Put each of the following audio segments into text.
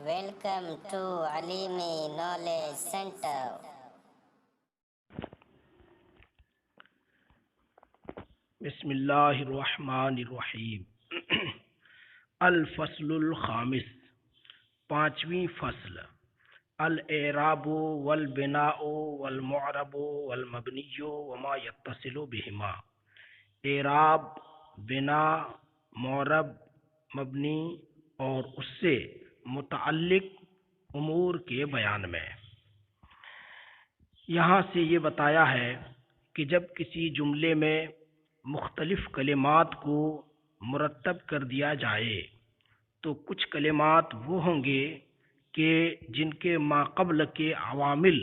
Welcome to Alimi Knowledge Center. بسم اللہ الرحمن الرحیم الفصل الخامس، پانچویں فصل، الاعراب والبناء والمعرب والمبنی وما یتصل بہما۔ اعراب، بنا، معرب، مبنی اور اس سے متعلق امور کے بیان میں۔ یہاں سے یہ بتایا ہے کہ جب کسی جملے میں مختلف کلمات کو مرتب کر دیا جائے تو کچھ کلمات وہ ہوں گے کہ جن کے ماقبل کے عوامل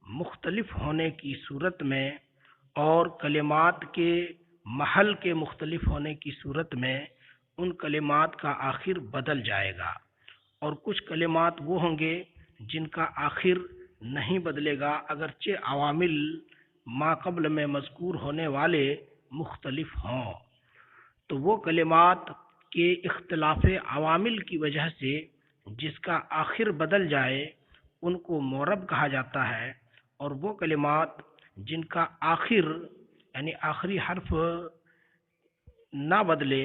مختلف ہونے کی صورت میں اور کلمات کے محل کے مختلف ہونے کی صورت میں ان کلمات کا آخر بدل جائے گا، اور کچھ کلمات وہ ہوں گے جن کا آخر نہیں بدلے گا اگرچہ عوامل ماقبل میں مذکور ہونے والے مختلف ہوں۔ تو وہ کلمات کے اختلاف عوامل کی وجہ سے جس کا آخر بدل جائے ان کو معرب کہا جاتا ہے، اور وہ کلمات جن کا آخر یعنی آخری حرف نہ بدلے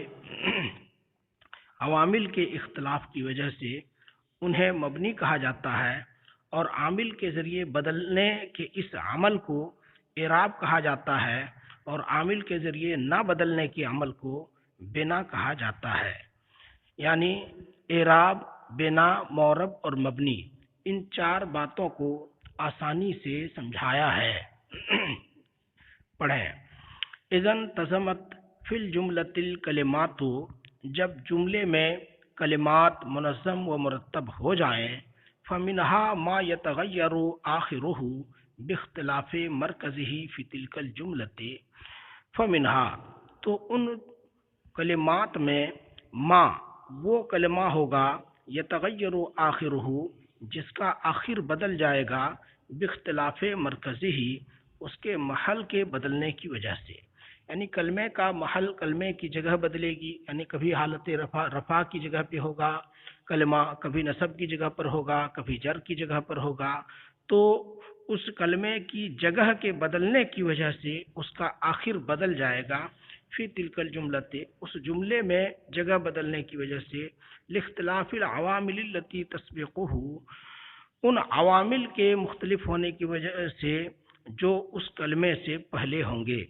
عوامل کے اختلاف کی وجہ سے انہیں مبنی کہا جاتا ہے، اور عامل کے ذریعے بدلنے کے اس عمل کو اعراب کہا جاتا ہے، اور عامل کے ذریعے نہ بدلنے کے عمل کو بنا کہا جاتا ہے۔ یعنی اعراب، بنا، معرب اور مبنی، ان چار باتوں کو آسانی سے سمجھایا ہے۔ پڑھیں۔ اذن تزمت فی الجملۃ الکلمات، جب جملے میں کلمات منظم و مرتب ہو جائیں، فمنہا ما یتغیر آخرہ باختلاف مرکزہ فی تلک الجملۃ، فمنہا تو ان کلمات میں ما وہ کلمہ ہوگا یتغیر آخرہ جس کا آخر بدل جائے گا باختلاف مرکزہ اس کے محل کے بدلنے کی وجہ سے۔ یعنی کلمے کا محل کلمے کی جگہ بدلے گی، یعنی کبھی حالت رفع کی جگہ پہ ہوگا کلمہ، کبھی نصب کی جگہ پر ہوگا، کبھی جر کی جگہ پر ہوگا، تو اس کلمے کی جگہ کے بدلنے کی وجہ سے اس کا آخر بدل جائے گا فی تلک الجملۃ، اس جملے میں جگہ بدلنے کی وجہ سے، لاختلاف العوامل التی تسبقہ، ان عوامل کے مختلف ہونے کی وجہ سے جو اس کلمے سے پہلے ہوں گے۔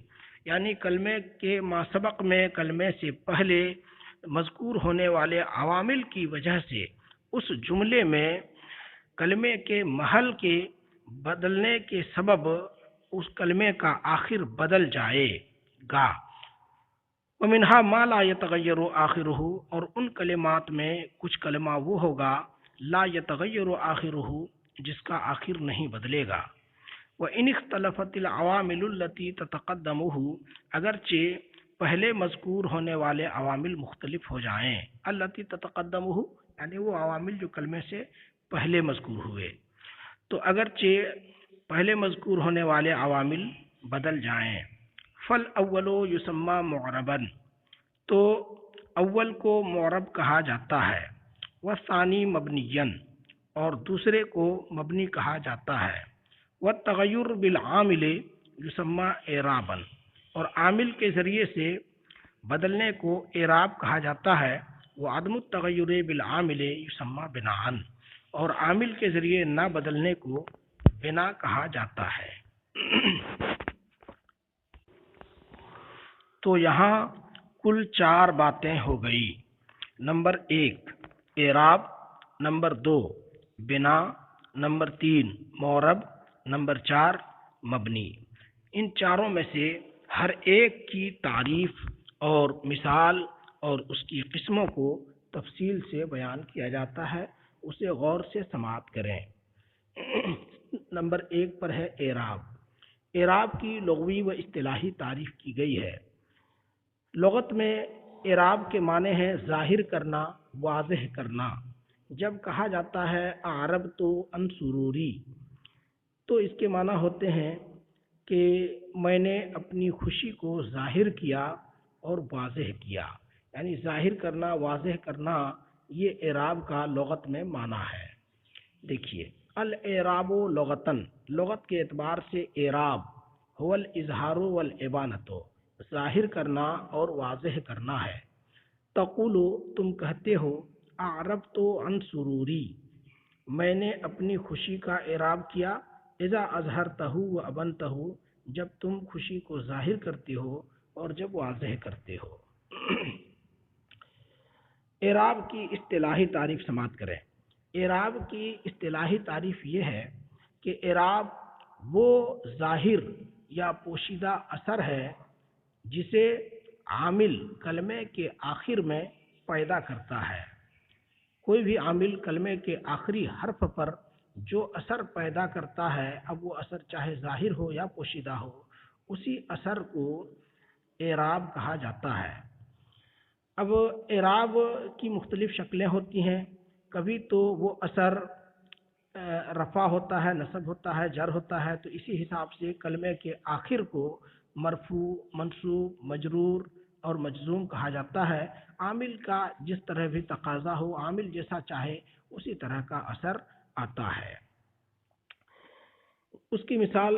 یعنی کلمے کے ماسبق میں کلمے سے پہلے مذکور ہونے والے عوامل کی وجہ سے اس جملے میں کلمے کے محل کے بدلنے کے سبب اس کلمے کا آخر بدل جائے گا۔ ومنہا ما لا یتغیر آخرہ، اور ان کلمات میں کچھ کلمہ وہ ہوگا لا یتغیر آخرہ جس کا آخر نہیں بدلے گا۔ وَإِنِ اخْتَلَفَتِ الْعَوَامِلُ الَّتِي تَتَقَدَّمُهُ، اگرچہ پہلے مذکور ہونے والے عوامل مختلف ہو جائیں، الَّتِي تَتَقَدَّمُهُ یعنی وہ عوامل جو کلمے سے پہلے مذکور ہوئے، تو اگرچہ پہلے مذکور ہونے والے عوامل بدل جائیں، فَالْأَوَّلُ يُسَمَّى مُعْرَبًا، تو اول کو معرب کہا جاتا ہے، وَالثَّانِي مَبْنِيًّا، اور دوسرے کو مبنی کہا جاتا ہے، وَالتَّغَيُّرُ بِالْعَامِلِ يُسَمَّى اعرابًا، اور عامل کے ذریعے سے بدلنے کو اعراب کہا جاتا ہے، وعدم التغیر بالعامل یسمى بناءً، اور عامل کے ذریعے نہ بدلنے کو بنا کہا جاتا ہے۔ تو یہاں کل چار باتیں ہو گئی۔ نمبر 1 اعراب، نمبر 2 بنا، نمبر 3 معرب، نمبر 4 مبنی۔ ان چاروں میں سے ہر ایک کی تعریف اور مثال اور اس کی قسموں کو تفصیل سے بیان کیا جاتا ہے، اسے غور سے سماعت کریں۔ نمبر 1 پر ہے اعراب۔ اعراب کی لغوی و اصطلاحی تعریف کی گئی ہے۔ لغت میں اعراب کے معنی ہے ظاہر کرنا، واضح کرنا۔ جب کہا جاتا ہے اعربت عن سروری، تو اس کے معنی ہوتے ہیں کہ میں نے اپنی خوشی کو ظاہر کیا اور واضح کیا۔ یعنی ظاہر کرنا، واضح کرنا، یہ اعراب کا لغت میں معنی ہے۔ دیکھیے، الاعراب لغتن، لغت کے اعتبار سے اعراب هو الاظہار والابانۃ، ظاہر کرنا اور واضح کرنا ہے۔ تقول، تم کہتے ہو، اعربت عن سروری، میں نے اپنی خوشی کا اعراب کیا، اذا اظہرتہ و ابنتہ، جب تم خوشی کو ظاہر کرتے ہو اور جب واضح کرتے ہو۔ اعراب کی اصطلاحی تعریف سماعت کریں۔ اعراب کی اصطلاحی تعریف یہ ہے کہ اعراب وہ ظاہر یا پوشیدہ اثر ہے جسے عامل کلمے کے آخر میں پیدا کرتا ہے۔ کوئی بھی عامل کلمے کے آخری حرف پر جو اثر پیدا کرتا ہے، اب وہ اثر چاہے ظاہر ہو یا پوشیدہ ہو، اسی اثر کو اعراب کہا جاتا ہے۔ اب اعراب کی مختلف شکلیں ہوتی ہیں۔ کبھی تو وہ اثر رفع ہوتا ہے، نصب ہوتا ہے، جر ہوتا ہے، تو اسی حساب سے کلمے کے آخر کو مرفوع، منصوب، مجرور اور مجزوم کہا جاتا ہے۔ عامل کا جس طرح بھی تقاضا ہو، عامل جیسا چاہے اسی طرح کا اثر آتا ہے۔ اس کی مثال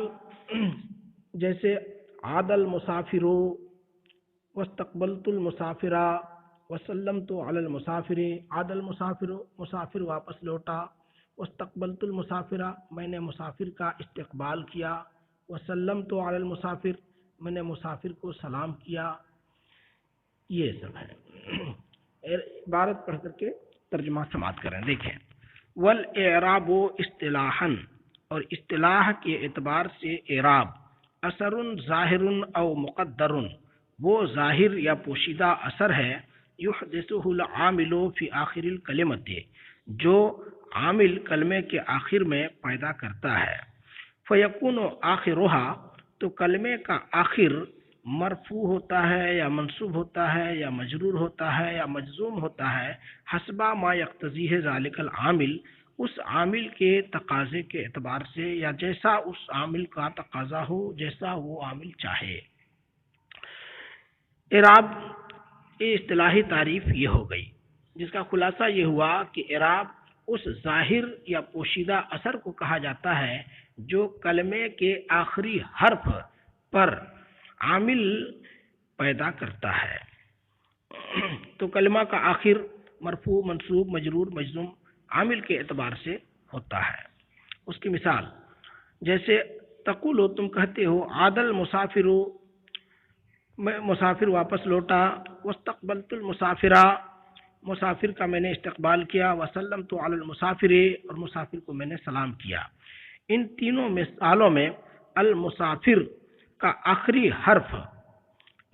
جیسے عاد المسافر، واستقبلت المسافر، وسلمت علی المسافر۔ عاد المسافر، مسافر واپس لوٹا، واستقبلت المسافر، میں نے مسافر کا استقبال کیا، وسلمت علی المسافر، میں نے مسافر کو سلام کیا۔ یہ سب ہے۔ عبارت پڑھ کر کے ترجمہ سماعت کریں۔ دیکھیں، والاعراب اصطلاحا، اور اصطلاح کے اعتبار سے اعراب اثر ظاہر او مقدر، وہ ظاہر یا پوشیدہ اثر ہے، یحدثہ العامل فی آخر الکلمۃ، جو عامل کلمے کے آخر میں پیدا کرتا ہے۔ فیکون آخرھا، تو کلمے کا آخر مرفوع ہوتا ہے یا منصوب ہوتا ہے یا مجرور ہوتا ہے یا مجزوم ہوتا ہے، حسب ما یقتضیہ ذلک العامل، اس عامل کے تقاضے کے اعتبار سے، یا جیسا اس عامل کا تقاضا ہو، جیسا وہ عامل چاہے۔ اعراب کی اصطلاحی تعریف یہ ہو گئی، جس کا خلاصہ یہ ہوا کہ اعراب اس ظاہر یا پوشیدہ اثر کو کہا جاتا ہے جو کلمے کے آخری حرف پر عامل پیدا کرتا ہے۔ تو کلمہ کا آخر مرفوع، منصوب، مجرور، مجزوم عامل کے اعتبار سے ہوتا ہے۔ اس کی مثال جیسے تقول، تم کہتے ہو، عاد المسافر، مسافر واپس لوٹا، واستقبلت المسافر، مسافر کا میں نے استقبال کیا، وسلمت علی المسافر، اور مسافر کو میں نے سلام کیا۔ ان تینوں مثالوں میں المسافر کا آخری حرف،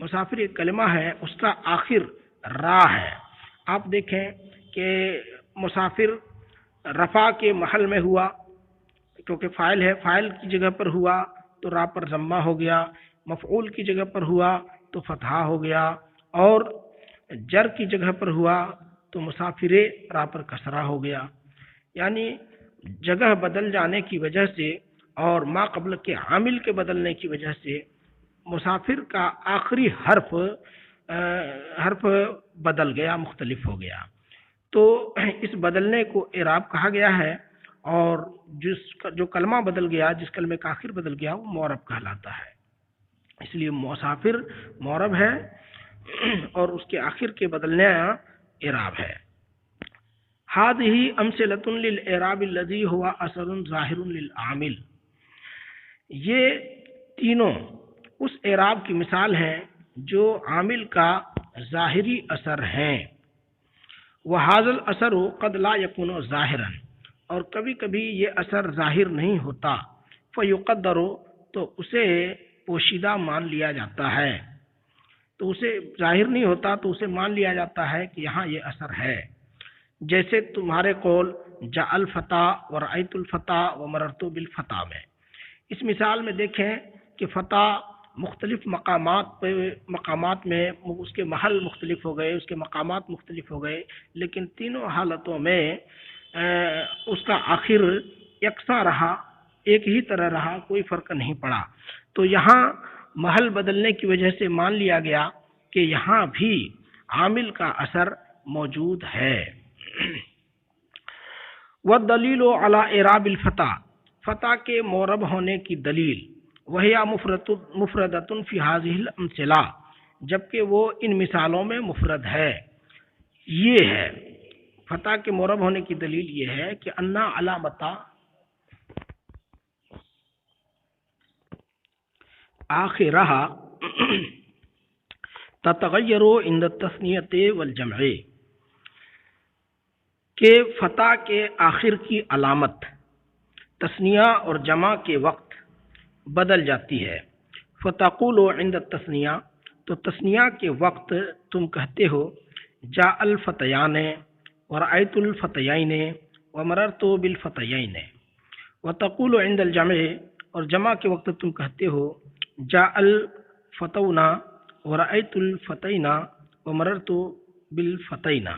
مسافر ایک کلمہ ہے، اس کا آخر را ہے۔ آپ دیکھیں کہ مسافر رفع کے محل میں ہوا کیونکہ فاعل ہے، فاعل کی جگہ پر ہوا تو را پر ضمہ ہو گیا، مفعول کی جگہ پر ہوا تو فتحہ ہو گیا، اور جر کی جگہ پر ہوا تو مسافر را پر کسرہ ہو گیا۔ یعنی جگہ بدل جانے کی وجہ سے اور ما قبل کے عامل کے بدلنے کی وجہ سے مسافر کا آخری حرف بدل گیا، مختلف ہو گیا، تو اس بدلنے کو اعراب کہا گیا ہے، اور جو کلمہ بدل گیا، جس کلمے کا آخر بدل گیا، وہ معرب کہلاتا ہے۔ اس لیے مسافر معرب ہے اور اس کے آخر کے بدلنے اعراب ہے۔ هذه امثلۃ للاعراب الذي هو اثر ظاہر للعامل، یہ تینوں اس اعراب کی مثال ہیں جو عامل کا ظاہری اثر ہیں۔ وهذا الاثر قد لا يكون ظاہرا، اور کبھی کبھی یہ اثر ظاہر نہیں ہوتا، فیقدر، تو اسے پوشیدہ مان لیا جاتا ہے، تو اسے ظاہر نہیں ہوتا تو اسے مان لیا جاتا ہے کہ یہاں یہ اثر ہے۔ جیسے تمہارے قول جاء الفتح ورأیت الفتح ومررت بالفتح میں، اس مثال میں دیکھیں کہ فتح مختلف مقامات میں اس کے محل مختلف ہو گئے، اس کے مقامات مختلف ہو گئے، لیکن تینوں حالتوں میں اس کا آخر یکساں رہا، ایک ہی طرح رہا، کوئی فرق نہیں پڑا۔ تو یہاں محل بدلنے کی وجہ سے مان لیا گیا کہ یہاں بھی عامل کا اثر موجود ہے۔ والدلیل علی اعراب الفتح، فتح کے معرب ہونے کی دلیل، وہی مفردۃ فی ہذہ الامثلہ، جبکہ وہ ان مثالوں میں مفرد ہے، یہ ہے فتح کے معرب ہونے کی دلیل یہ ہے کہ انا علامتا آخرہ تتغیر عند التثنیۃ والجمع، کہ فتح کے آخر کی علامت تثنیہ اور جمع کے وقت بدل جاتی ہے۔ فتقول عند التثنیہ، تو تثنیہ کے وقت تم کہتے ہو جاء الفتیان ورأیت الفتیین ومررت بالفتیین، وتقول عند الجمع، اور جمع کے وقت تم کہتے ہو جاء الفتون ورأیت الفتین ومررت بالفتین۔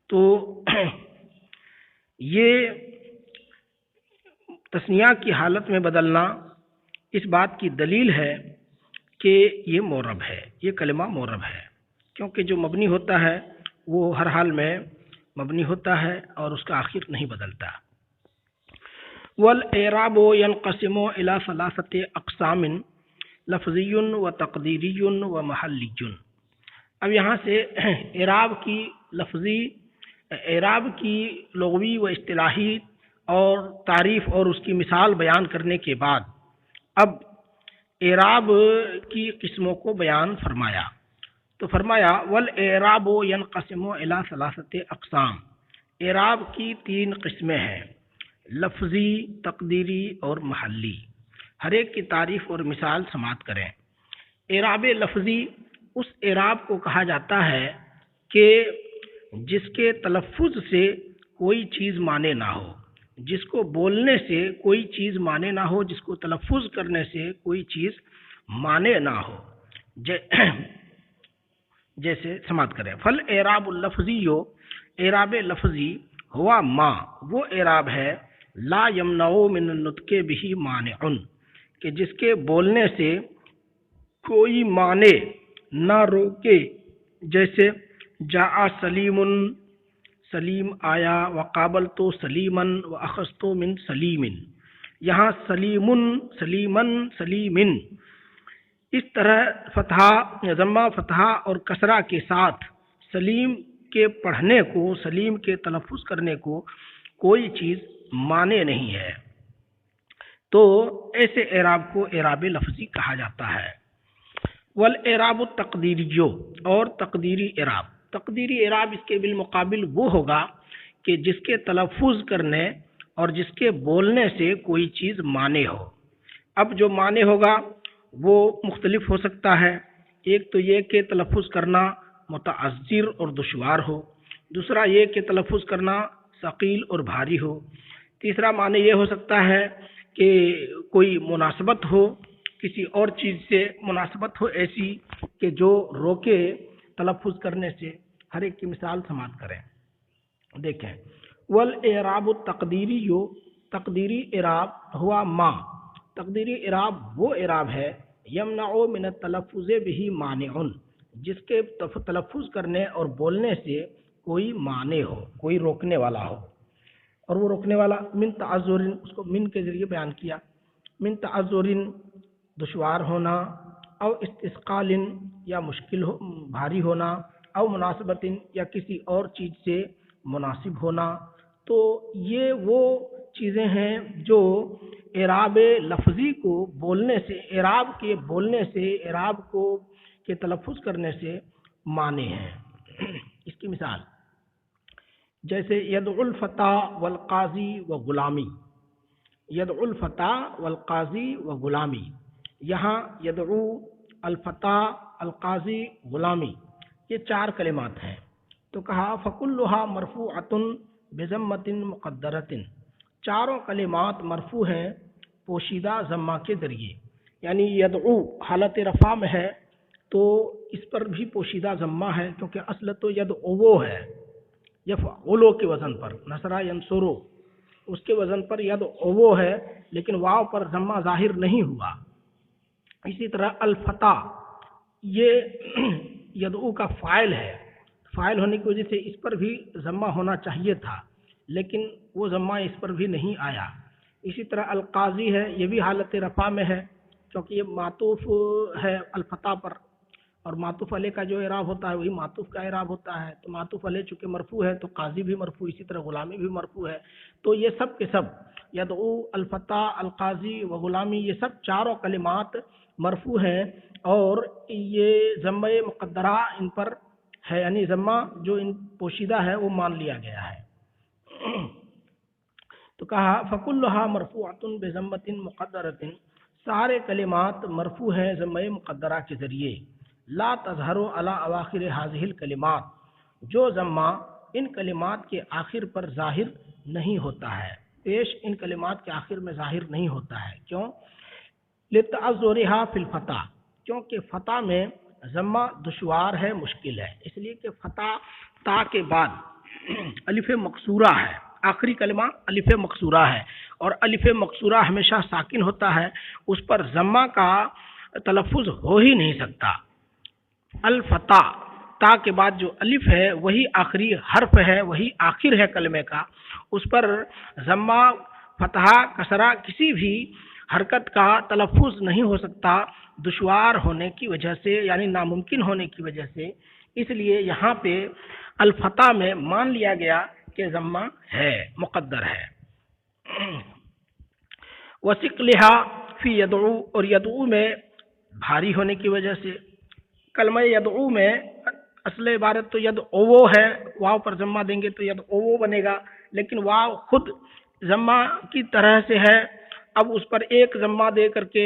تو یہ تثنیہ کی حالت میں بدلنا اس بات کی دلیل ہے کہ یہ معرب ہے، یہ کلمہ معرب ہے، کیونکہ جو مبنی ہوتا ہے وہ ہر حال میں مبنی ہوتا ہے اور اس کا آخر نہیں بدلتا۔ والاعراب ينقسم الى ثلاثة اقسام، لفظی و تقدیری و محلی۔ اب یہاں سے اعراب کی لغوی و اصطلاحی اور تعریف اور اس کی مثال بیان کرنے کے بعد اب اعراب کی قسموں کو بیان فرمایا، تو فرمایا والاعراب ينقسم الى ثلاثة اقسام، اعراب کی 3 قسمیں ہیں، لفظی، تقدیری اور محلی۔ ہر ایک کی تعریف اور مثال سماعت کریں۔ اعراب لفظی اس اعراب کو کہا جاتا ہے کہ جس کے تلفظ سے کوئی چیز مانے نہ ہو، جس کو بولنے سے کوئی چیز مانے نہ ہو، جس کو تلفظ کرنے سے کوئی چیز مانے نہ ہو، جیسے سماعت کریں۔ فل اعراب اللفظی، اعراب لفظی ہوا ما، وہ اعراب ہے لا یمنع من النطق به مانع، کہ جس کے بولنے سے کوئی معنی نہ روکے، جیسے جاء سلیم، سلیم آیا، وقابلت سلیما واخذت من سلیم، یہاں سلیم، سلیمن، سلیمن، اس طرح فتحہ، ضمہ، فتحہ اور کسرہ کے ساتھ سلیم کے پڑھنے کو، سلیم کے تلفظ کرنے کو کوئی چیز مانے نہیں ہے، تو ایسے اعراب کو اعراب لفظی کہا جاتا ہے۔ والاعراب التقدیری، اور تقدیری اعراب، تقدیری اعراب اس کے بالمقابل وہ ہوگا کہ جس کے تلفظ کرنے اور جس کے بولنے سے کوئی چیز مانے ہو۔ اب جو مانے ہوگا وہ مختلف ہو سکتا ہے، ایک تو یہ کہ تلفظ کرنا متعذر اور دشوار ہو، دوسرا یہ کہ تلفظ کرنا ثقیل اور بھاری ہو، تیسرا معنی یہ ہو سکتا ہے کہ کوئی مناسبت ہو، کسی اور چیز سے مناسبت ہو ایسی کہ جو روکے تلفظ کرنے سے۔ ہر ایک کی مثال سماعت کریں، دیکھیں۔ والاعراب التقدیری، تقدیری اعراب ہوا ما، تقدیری اعراب وہ اعراب ہے یمنع من التلفظ به مانع، جس کے تلفظ کرنے اور بولنے سے کوئی مانع ہو، کوئی روکنے والا ہو، اور وہ روکنے والا من تعذر، اس کو من کے ذریعے بیان کیا، من تعذر دشوار ہونا، او استثقال یا مشکل ہو، بھاری ہونا، او مناسبت یا کسی اور چیز سے مناسب ہونا۔ تو یہ وہ چیزیں ہیں جو اعراب لفظی کو بولنے سے، اعراب کے بولنے سے، اعراب کو کے تلفظ کرنے سے مانے ہیں۔ اس کی مثال جیسے یدعو الفتى والقاضی و غلامی، یدعو الفتى والقاضی و غلامی، یہاں یدعو، الفتى، القاضی، غلامی، یہ 4 کلمات ہیں، تو کہا فکلھا مرفوعۃ بضمۃ مقدرۃ، چاروں کلمات مرفوع ہیں پوشیدہ ضمہ کے ذریعے، یعنی یدعو حالت رفع میں ہے تو اس پر بھی پوشیدہ ضمہ ہے، کیونکہ اصل تو یدعو ہے، یفعلو کے وزن پر، نصرہ ینصرو اس کے وزن پر یدعو ہے، لیکن واو پر ضمہ ظاہر نہیں ہوا۔ اسی طرح الفتح، یہ یدعو کا فاعل ہے، فائل ہونے کی وجہ سے اس پر بھی ضمہ ہونا چاہیے تھا، لیکن وہ ضمہ اس پر بھی نہیں آیا۔ اسی طرح القاضی ہے، یہ بھی حالت رفع میں ہے کیونکہ یہ معطوف ہے الفتح پر، اور معطوف علیہ کا جو اعراب ہوتا ہے وہی معطوف کا اعراب ہوتا ہے، تو معطوف علیہ چونکہ مرفوع ہے تو قاضی بھی مرفوع، اسی طرح غلامی بھی مرفوع ہے۔ تو یہ سب کے سب یدعو، الفتح، القاضی و غلامی، یہ سب چاروں کلمات مرفوع ہیں، اور یہ ضمہ مقدرہ ان پر ہے، یعنی ضمہ جو ان پوشیدہ ہے وہ مان لیا گیا ہے۔ تو کہا فَكُلُّهَا مَرْفُوعَةٌ بِضَمَّةٍ مُقَدَّرَةٍ، سارے کلمات مرفوع ہیں ضمہ مقدرہ کے ذریعے۔ لا تظہر علی اواخر هذه الکلمات، جو ضمہ ان کلمات کے آخر پر ظاہر نہیں ہوتا ہے، پیش ان کلمات کے آخر میں ظاہر نہیں ہوتا ہے۔ کیوں؟ لِتَعَذُّرِهَا فِي الْفَتْحِ، کیونکہ فتح میں ضمہ دشوار ہے، مشکل ہے، اس لیے کہ فتح تا کے بعد الف مقصورہ ہے، آخری کلمہ الف مقصورہ ہے، اور الف مقصورہ ہمیشہ ساکن ہوتا ہے، اس پر ضمہ کا تلفظ ہو ہی نہیں سکتا۔ الفتح، تا کے بعد جو الف ہے وہی آخری حرف ہے، وہی آخر ہے کلمے کا، اس پر ضمہ، فتحہ، کسرہ کسی بھی حرکت کا تلفظ نہیں ہو سکتا دشوار ہونے کی وجہ سے، یعنی ناممکن ہونے کی وجہ سے۔ اس لیے یہاں پہ الفتح میں مان لیا گیا کہ ضمہ ہے، مقدر ہے۔ وَثِقْلِهَا فی یدعو، اور یدعو میں بھاری ہونے کی وجہ سے۔ کلمہ یدعو میں اصل عبارت تو یدعو ہے، واو پر ضمہ دیں گے تو یدعو بنے گا، لیکن واو خود ضمہ کی طرح سے ہے، اب اس پر ایک ضمہ دے کر کے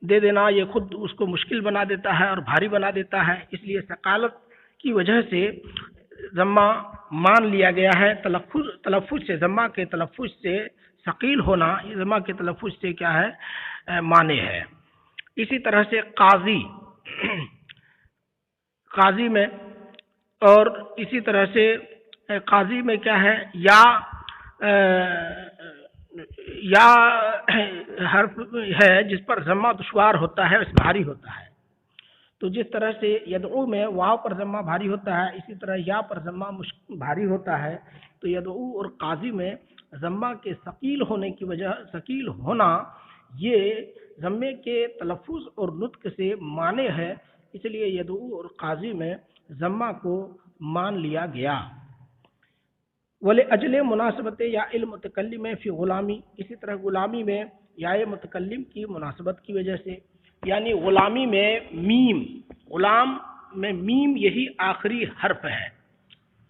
دے دینا یہ خود اس کو مشکل بنا دیتا ہے اور بھاری بنا دیتا ہے، اس لیے ثقالت کی وجہ سے ضمہ مان لیا گیا ہے۔ تلفظ سے، ضمہ کے تلفظ سے ثقیل ہونا، یہ ضمہ کے تلفظ سے کیا ہے؟ مانے ہے۔ اسی طرح سے قاضی، قاضی میں، اور اسی طرح سے قاضی میں کیا ہے؟ یا حرف ہے جس پر ضمہ دشوار ہوتا ہے، اس بھاری ہوتا ہے۔ تو جس طرح سے یدعو میں واو پر ضمہ بھاری ہوتا ہے، اسی طرح یا پر ضمہ بھاری ہوتا ہے، تو یدعو اور قاضی میں ضمہ کے ثقیل ہونے کی وجہ، ثقیل ہونا یہ ضمے کے تلفظ اور نطق سے مانے ہے، اس لیے یدعو اور قاضی میں ضمہ کو مان لیا گیا۔ وَلِأَجْلِ مناسبت یا المتکلم فی غلامی، اسی طرح غلامی میں یا متکلم کی مناسبت کی وجہ سے، یعنی غلامی میں میم، غلام میں میم یہی آخری حرف ہے،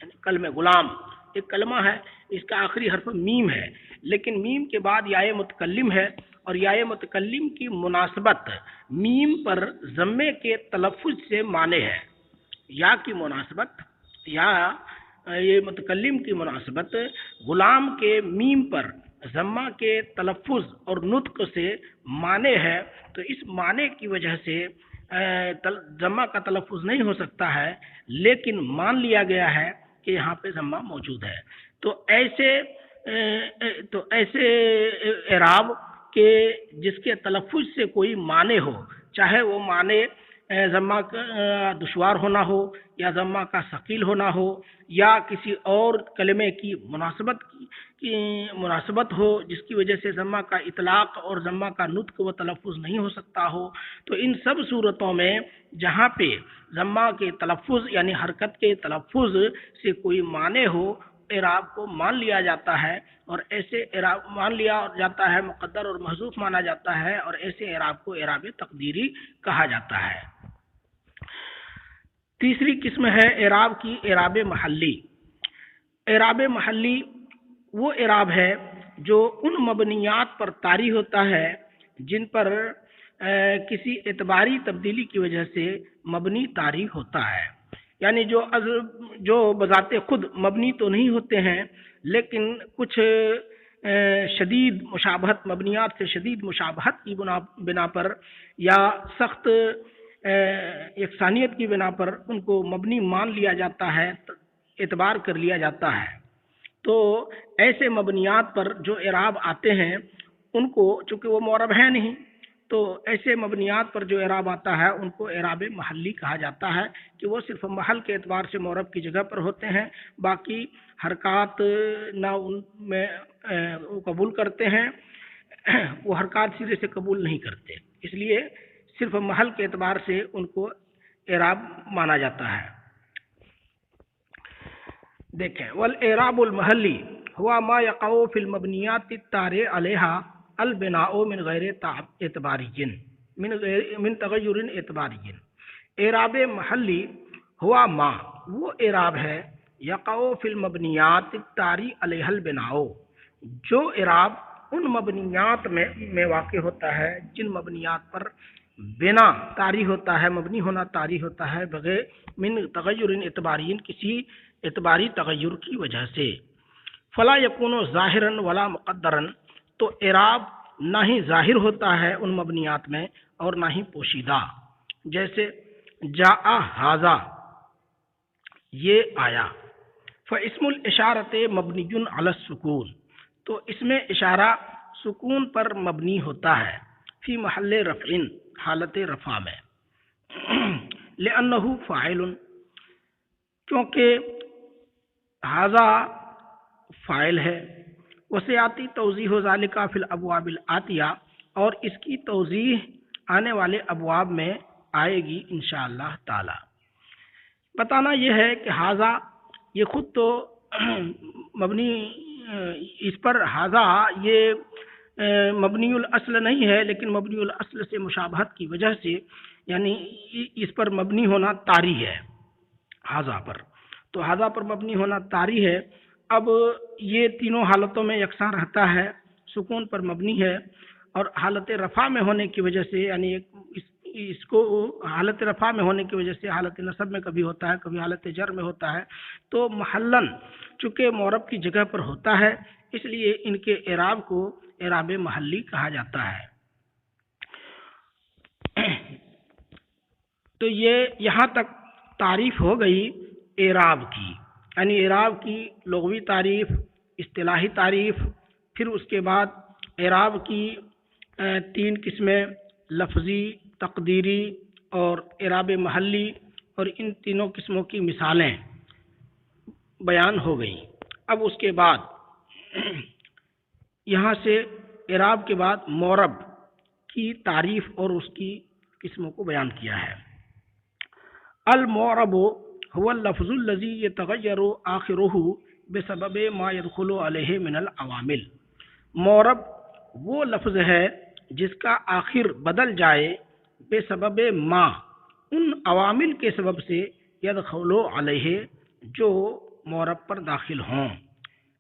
یعنی کلمہ غلام ایک کلمہ ہے، اس کا آخری حرف میم ہے، لیکن میم کے بعد یا متکلم ہے، اور یا متکلم کی مناسبت میم پر ضمے کے تلفظ سے مانے ہے۔ یا کی مناسبت، یا یہ متکلم کی مناسبت غلام کے میم پر ضمہ کے تلفظ اور نطق سے مانے ہے، تو اس معنی کی وجہ سے ضمہ کا تلفظ نہیں ہو سکتا ہے، لیکن مان لیا گیا ہے کہ یہاں پہ ضمہ موجود ہے۔ تو ایسے اعراب کہ جس کے تلفظ سے کوئی معنی ہو، چاہے وہ معنی ضمہ کا دشوار ہونا ہو، یا ضمہ کا ثقیل ہونا ہو، یا کسی اور کلمے کی مناسبت ہو جس کی وجہ سے ضمہ کا اطلاق اور ضمہ کا نطق و تلفظ نہیں ہو سکتا ہو، تو ان سب صورتوں میں جہاں پہ ضمہ کے تلفظ یعنی حرکت کے تلفظ سے کوئی معنی ہو، اعراب کو مان لیا جاتا ہے، اور ایسے اعراب مان لیا جاتا ہے، مقدر اور محذوف مانا جاتا ہے، اور ایسے اعراب کو اعراب تقدیری کہا جاتا ہے۔ تیسری قسم ہے اعراب کی اعراب محلی۔ اعراب محلی وہ اعراب ہے جو ان مبنیات پر طاری ہوتا ہے جن پر کسی اعتباری تبدیلی کی وجہ سے مبنی طاری ہوتا ہے، یعنی جو بذات خود مبنی تو نہیں ہوتے ہیں، لیکن کچھ شدید مشابہت، مبنیات سے شدید مشابہت کی بنا پر یا سخت یکسانیت کی بنا پر ان کو مبنی مان لیا جاتا ہے، اعتبار کر لیا جاتا ہے۔ تو ایسے مبنیات پر جو اعراب آتے ہیں ان کو، چونکہ وہ معرب ہے نہیں، تو ایسے مبنیات پر جو اعراب آتا ہے ان کو اعراب محلی کہا جاتا ہے کہ وہ صرف محل کے اعتبار سے معرب کی جگہ پر ہوتے ہیں، باقی حرکات نہ ان میں وہ قبول کرتے ہیں، وہ حرکات سرے سے قبول نہیں کرتے، اس لیے صرف محل کے اعتبار سے ان کو اعراب مانا جاتا ہے۔ دیکھیں، والاعراب المحلی ہوا ما یقع فی المبنیات الطارئ علیہا البناء من غیر اعتباری من تغیر اعتباری۔ اعراب محلی ہوا ما، وہ اعراب ہے، یقع فی المبنیات الطارئ علیہا البناء، جو اعراب ان مبنیات میں واقع ہوتا ہے جن مبنیات پر بنا طاری ہوتا ہے، مبنی ہونا طاری ہوتا ہے بغیر من تغیر اعتباری، کسی اعتباری تغیر کی وجہ سے۔ فلا یکون ظاہرا ولا مقدرا، تو اعراب نہ ہی ظاہر ہوتا ہے ان مبنیات میں اور نہ ہی پوشیدہ، جیسے جاء ھذا، یہ آیا۔ فاسم الاشارۃ مبنی علی السکون، تو اس میں اشارہ سکون پر مبنی ہوتا ہے، فی محل رفع، حالت رفع میں، لأنہ فاعل، کیونکہ ھذا فاعل ہے، وسیاتی توضیح ذالک فی الابواب الآتیہ، اور اس کی توضیح آنے والے ابواب میں آئے گی انشاءاللہ تعالی۔ بتانا یہ ہے کہ ھذا یہ خود تو مبنی، اس پر ھذا یہ مبنی الاصل نہیں ہے، لیکن مبنی الاصل سے مشابہت کی وجہ سے یعنی اس پر مبنی ہونا طاری ہے، ھذا پر، تو ھذا پر مبنی ہونا طاری ہے۔ اب یہ تینوں حالتوں میں یکساں رہتا ہے، سکون پر مبنی ہے، اور حالت رفع میں ہونے کی وجہ سے، یعنی اس کو حالت رفع میں ہونے کی وجہ سے حالت نصب میں کبھی ہوتا ہے، کبھی حالت جر میں ہوتا ہے، تو محلن چونکہ معرب کی جگہ پر ہوتا ہے، اس لیے ان کے اعراب کو اعراب محلی کہا جاتا ہے۔ تو یہ یہاں تک تعریف ہو گئی اعراب کی، یعنی اعراب کی لغوی تعریف، اصطلاحی تعریف، پھر اس کے بعد اعراب کی تین قسمیں، لفظی، تقدیری اور اعراب محلی، اور ان تینوں قسموں کی مثالیں بیان ہو گئیں۔ اب اس کے بعد یہاں سے اعراب کے بعد معرب کی تعریف اور اس کی قسموں کو بیان کیا ہے۔ المعرب هو اللفظ الذي يتغير آخره بسبب ما يدخل عليه من العوامل۔ معرب وہ لفظ ہے جس کا آخر بدل جائے بے سبب ما، ان عوامل کے سبب سے، يدخل علیہ، جو معرب پر داخل ہوں۔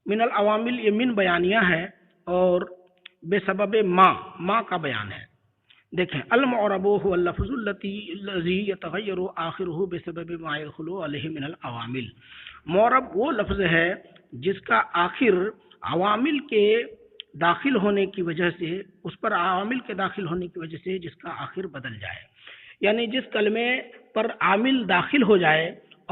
من العوامل یہ من بیانیہ ہے، اور بے سبب ما کا بیان ہے۔ دیکھیں، المعرب هو اللفظ الذي يتغير آخره بسبب ما يدخل عليه من العوامل۔ معرب وہ لفظ ہے جس کا آخر عوامل کے داخل ہونے کی وجہ سے، اس پر عوامل کے داخل ہونے کی وجہ سے جس کا آخر بدل جائے، یعنی جس کلمے پر عامل داخل ہو جائے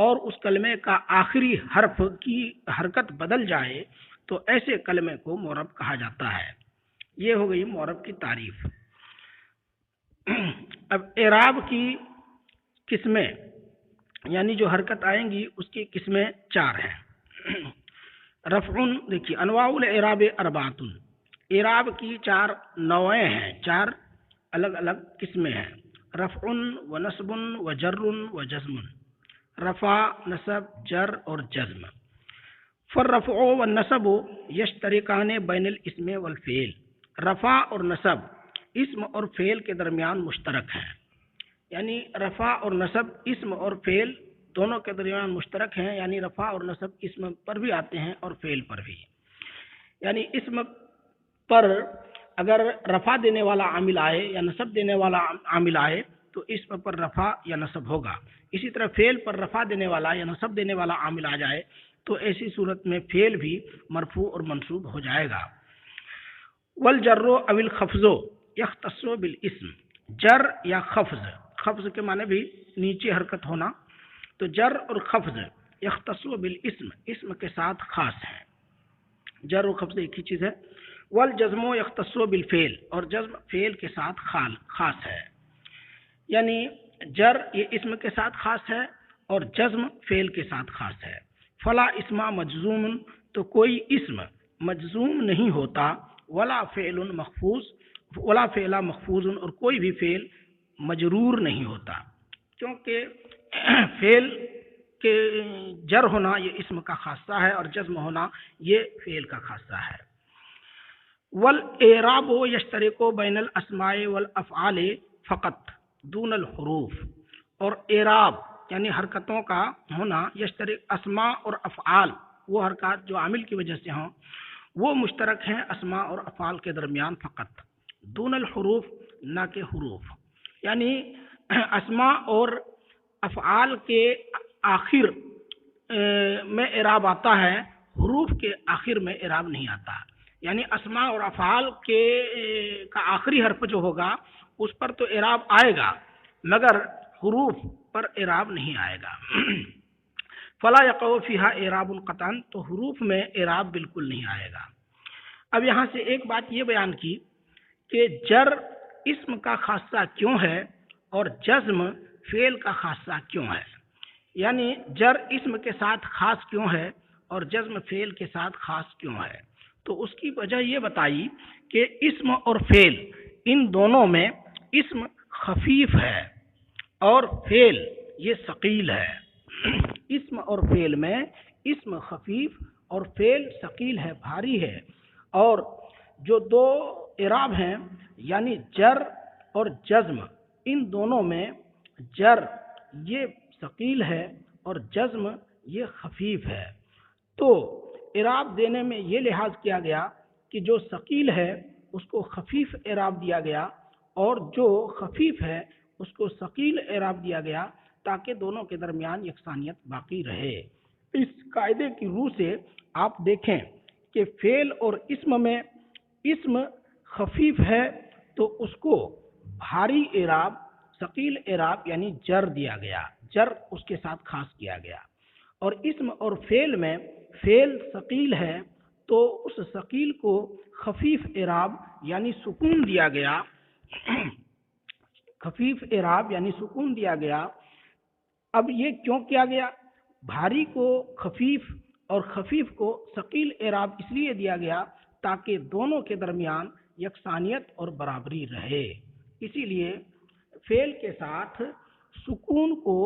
اور اس کلمے کا آخری حرف کی حرکت بدل جائے تو ایسے کلمے کو معرب کہا جاتا ہے۔ یہ ہو گئی معرب کی تعریف۔ اب اعراب کی قسمیں، یعنی جو حرکت آئیں گی اس کی قسمیں چار ہیں۔ رفع، دیکھیے، انواع الاعراب اربعۃ، اعراب کی چار نوعیں ہیں، چار الگ الگ قسمیں ہیں۔ رفع و نصب و جر و جزم، رفع، نصب، جر اور جزم۔ فالرفع والنصب یشترکان بین الاسم والفعل، رفع اور نصب اسم اور فعل کے درمیان مشترک ہیں، یعنی رفع اور نصب اسم اور فعل دونوں کے درمیان مشترک ہیں، یعنی رفع اور نصب اسم پر بھی آتے ہیں اور فعل پر بھی، یعنی اسم پر اگر رفع دینے والا عامل آئے یا نصب دینے والا عامل آئے تو اسم پر رفع یا نصب ہوگا، اسی طرح فعل پر رفع دینے والا یا نصب دینے والا عامل آ جائے تو ایسی صورت میں فعل بھی مرفوع اور منصوب ہو جائے گا۔ والجر او الخفض یختص بالاسم، جر یا خفض، خفض کے معنی بھی نیچے حرکت ہونا، تو جر اور خفض یختص بالاسم، اسم کے ساتھ خاص ہے، جر و خفض ایک ہی چیز ہے، والجزم یختص بالفعل، اور جزم فعل کے ساتھ خاص ہے، یعنی جر یہ اسم کے ساتھ خاص ہے اور جزم فعل کے ساتھ خاص ہے۔ فلا اسم مجزوم، تو کوئی اسم مجزوم نہیں ہوتا، ولا فعل مخفوظ، اور کوئی بھی فعل مجرور نہیں ہوتا، کیونکہ فعل کے جر ہونا یہ اسم کا خاصہ ہے اور جزم ہونا یہ فعل کا خاصہ ہے۔ والاعراب یشترک بین الاسماء والافعال فقط دون الحروف، اور اعراب یعنی حرکتوں کا ہونا یشترک اسماء اور افعال، وہ حرکات جو عامل کی وجہ سے ہوں وہ مشترک ہیں اسماء اور افعال کے درمیان فقط، دون الحروف نہ کہ حروف، یعنی اسماء اور افعال کے آخر میں اعراب آتا ہے، حروف کے آخر میں اعراب نہیں آتا، یعنی اسماء اور افعال کا آخری حرف جو ہوگا اس پر تو اعراب آئے گا مگر حروف پر اعراب نہیں آئے گا۔ فلا یقع فیہا اعراب قطعا، تو حروف میں اعراب بالکل نہیں آئے گا۔ اب یہاں سے ایک بات یہ بیان کی کہ جر اسم کا خاصہ کیوں ہے اور جزم فعل کا خاصہ کیوں ہے، یعنی جر اسم کے ساتھ خاص کیوں ہے اور جزم فعل کے ساتھ خاص کیوں ہے، تو اس کی وجہ یہ بتائی کہ اسم اور فعل ان دونوں میں اسم خفیف ہے اور فعل یہ ثقیل ہے۔ اسم اور فعل میں اسم خفیف اور فعل ثقیل ہے، بھاری ہے، اور جو دو اعراب ہیں یعنی جر اور جزم، ان دونوں میں جر یہ ثقیل ہے اور جزم یہ خفیف ہے، تو اعراب دینے میں یہ لحاظ کیا گیا کہ جو ثقیل ہے اس کو خفیف اعراب دیا گیا اور جو خفیف ہے اس کو ثقیل اعراب دیا گیا تاکہ دونوں کے درمیان یکسانیت باقی رہے۔ اس قاعدے کی روح سے آپ دیکھیں کہ فعل اور اسم میں اسم خفیف ہے تو اس کو بھاری اعراب ثقیل اعراب یعنی جر دیا گیا، جر اس کے ساتھ خاص کیا گیا، اور اسم اور فعل میں فعل ثقیل ہے تو اس ثقیل کو خفیف اعراب یعنی سکون دیا گیا، خفیف اعراب یعنی سکون دیا گیا۔ اب یہ کیوں کیا گیا؟ بھاری کو خفیف اور خفیف کو ثقیل اعراب اس لیے دیا گیا تاکہ دونوں کے درمیان یکسانیت اور برابری رہے، اسی لیے فعل کے ساتھ سکون کو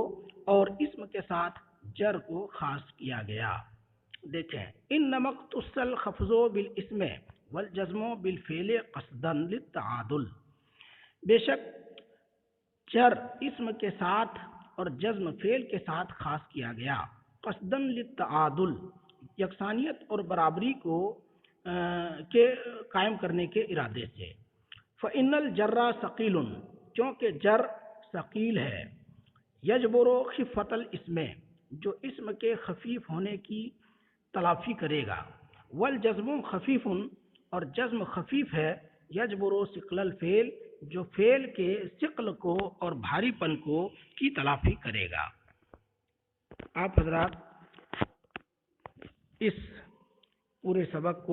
اور اسم کے ساتھ جر کو خاص کیا گیا۔ دیکھیں، ان نمک تسل خفضو بالاسم والجزم بالفعل قصدا للتعادل، بے شک جر اسم کے ساتھ اور جزم فعل کے ساتھ خاص کیا گیا، قصدا للتعادل یکسانیت اور برابری کو کے قائم کرنے کے ارادے سے۔ فإن الجر ثقیل، کیونکہ جر ثقیل ہے، یجبر خفۃ الاسم، جو اسم کے خفیف ہونے کی تلافی کرے گا، والجزم خفیف، اور جزم خفیف ہے، یجبر ثقل الفعل، جو فعل کے ثقل کو اور بھاری پن کو کی تلافی کرے گا۔ آپ حضرات اس پورے سبق کو